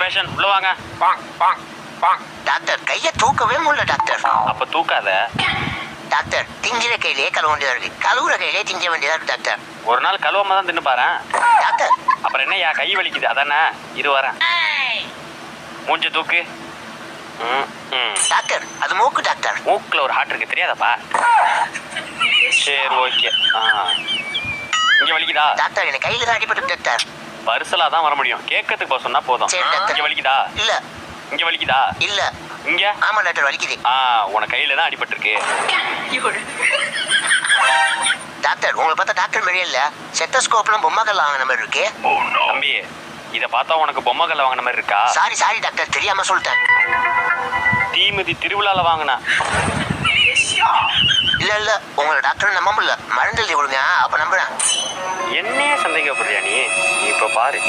Patient உள்ள வாங்க. Doctor கையை தூக்கவே முடியல டாக்டர். அப்ப தூக்காத டாக்டர். திங்கிற கையிலே கழுவ வேண்டியதா இருக்கு, கழுவுற கையிலே திங்க வேண்டியதா இருக்கு டாக்டர். ஒரு நாள் கழுவாம தான் தின்னு பாரு டாக்டர். அப்புறம் என்ன யா கை வலிக்குது அதானே? இரு வரேன். மூஞ்சி தூக்கு. டாக்டர் அது மூக்கு டாக்டர். மூக்குல ஒரு ஹார்ட் இருக்கு தெரியாதப்பா? சரி ஓகே. இங்க வலிக்குதா? டாக்டர் எனக்கு கையில தான் அடிபட்டு டாக்டர். பரிசலா தான் வர முடியும், கேட்கறதுக்கு போக சொன்னா போதும். சரி டாக்டர். இங்க வலிக்குதா? இல்ல. இங்க வலிக்குதா? இல்ல. இங்க? ஆமா டாக்டர் வலிக்குது. உன கையில தான் அடிபட்டு இருக்கு. டாக்டர் உங்களை பார்த்தா டாக்டர் மாதிரியே இல்ல, செத்தஸ்கோப்லாம் பொம்மைகள் வாங்கின மாதிரி இருக்கு. தம்பி இத பார்த்தா உனக்கு பொம்மைகள் வாங்கின மாதிரி இருக்கா? சாரி டாக்டர் தெரியாம சொல்லிட்டேன். தீமிதி திருவிழால வாங்கின. இல்ல உங்களை டாக்டர் நம்ப முடியல, மருந்து எழுதி கொடுங்க அப்ப நம்புறேன். என்னையே சந்தேகப்படுறியா நீ? இப்ப பாரு.